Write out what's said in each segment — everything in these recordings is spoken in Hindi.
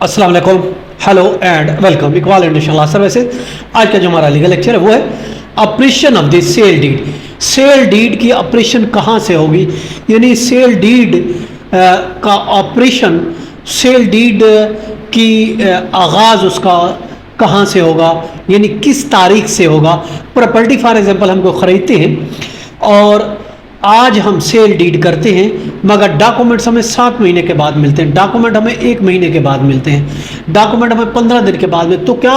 अस्सलाम वालेकुम, hello and welcome Iqbal International Services. आज का जो हमारा लीगल लेक्चर है वो है operation of the sale deed. Sale deed की ऑपरेशन कहाँ से होगी, यानी सेल डीड का ऑपरेशन, सेल डीड की आगाज़ उसका कहाँ से होगा, यानी किस तारीख से होगा। प्रॉपर्टी फॉर एग्जांपल हमको ख़रीदते हैं और आज हम सेल डीड करते हैं, मगर डॉक्यूमेंट्स हमें 7 महीने के बाद मिलते हैं, डॉक्यूमेंट हमें 1 महीने के बाद मिलते हैं, डॉक्यूमेंट हमें 15 दिन के बाद में। तो क्या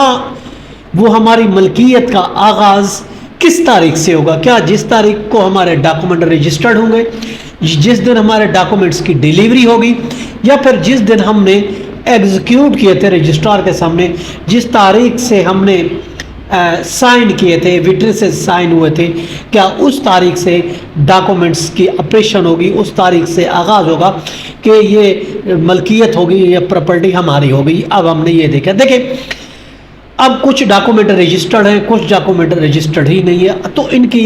वो हमारी मलकियत का आगाज़ किस तारीख से होगा? क्या जिस तारीख को हमारे डॉक्यूमेंट रजिस्टर्ड होंगे, जिस दिन हमारे डॉक्यूमेंट्स की डिलीवरी होगी, या फिर जिस दिन हमने एग्जीक्यूट किए थे रजिस्ट्रार के सामने, जिस तारीख से हमने साइन किए थे, विटनेसेस साइन हुए थे, क्या उस तारीख से डॉक्यूमेंट्स की ऑपरेशन होगी, उस तारीख से आगाज़ होगा कि ये मलकियत होगी, ये प्रॉपर्टी हमारी होगी। अब हमने ये देखा, देखिए अब कुछ डॉक्यूमेंट रजिस्टर्ड हैं, कुछ डॉक्यूमेंट रजिस्टर्ड ही नहीं है, तो इनकी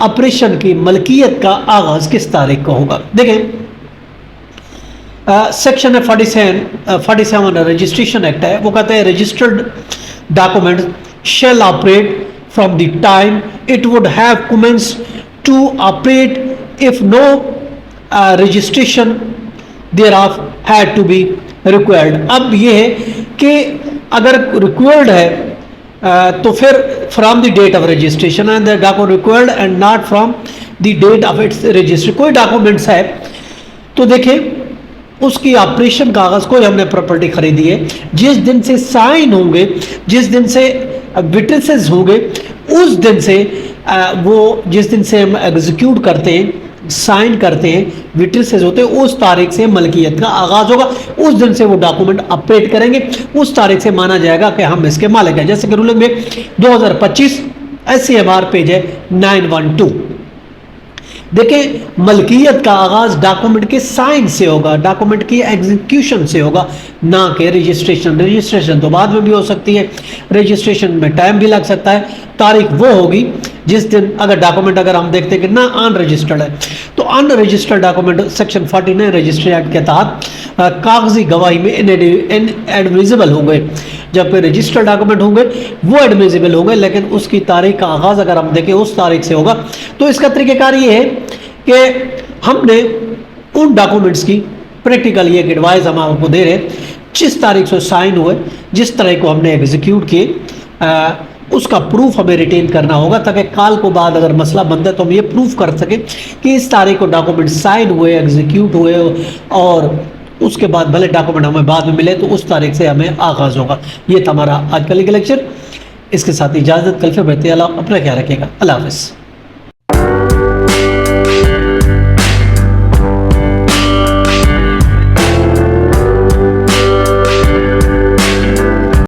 ऑपरेशन की मलकियत का आगाज़ किस तारीख को होगा। देखें सेक्शन 47 रजिस्ट्रेशन एक्ट है, वो कहते हैं registered document shall operate from the time it would have commenced to operate if no registration thereof had to be required। अब ये है कि अगर required है तो फिर from the date of registration and the document required and not from the date of its registration। कोई डॉक्यूमेंट्स है तो देखें उसकी ऑपरेशन का आगाज़, कोई हमने प्रॉपर्टी खरीदी है, जिस दिन से साइन होंगे, जिस दिन से विटनेसेस होंगे, उस दिन से वो जिस दिन से हम एग्जीक्यूट करते हैं, साइन करते हैं, विटनेसेस होते हैं, उस तारीख से मलकियत का आगाज़ होगा, उस दिन से वो डॉक्यूमेंट ऑपरेट करेंगे, उस तारीख से माना जाएगा कि हम इसके मालिक हैं। जैसे कि रूलिंग में 2025 SCMR पेज है 912। देखें मलकियत का आगाज़ डॉक्यूमेंट के साइन से होगा, डॉक्यूमेंट की एग्जीक्यूशन से होगा, ना कि रजिस्ट्रेशन। रजिस्ट्रेशन तो बाद में भी हो सकती है, रजिस्ट्रेशन में टाइम भी लग सकता है। तारीख वो होगी जिस दिन, अगर डॉक्यूमेंट अगर हम देखते हैं कि ना अनरजिस्टर्ड है, तो unregistered document section 49 registry act के तहत कागजी गवाही में इनएडमिसिबल होंगे। जब पे रजिस्टर्ड डॉक्यूमेंट होंगे वो एडमिसिबल होंगे, लेकिन उसकी तारीख का आगाज़ अगर हम देखें उस तारीख से होगा। तो इसका तरीक़ेकार ये है कि हमने उन डॉक्यूमेंट्स की प्रैक्टिकल ये एडवाइस हम आपको दे रहे हैं, जिस तारीख से साइन हुए, जिस तारीख को हमने एग्जीक्यूट किए, उसका प्रूफ हमें रिटेन करना होगा, ताकि काल को बाद अगर मसला बनता है तो हम ये प्रूफ कर सकें कि इस तारीख को डॉक्यूमेंट साइन हुए, एग्जीक्यूट हुए, और उसके बाद भले डॉक्यूमेंट हमें बाद में मिले तो उस तारीख से हमें आगाज़ होगा। ये था हमारा आज का लीगल लेक्चर। इसके साथ इजाज़त, कल फिर बढ़ते हैं। अपना ख्याल रखिएगा। अल्लाह हाफ़िज़।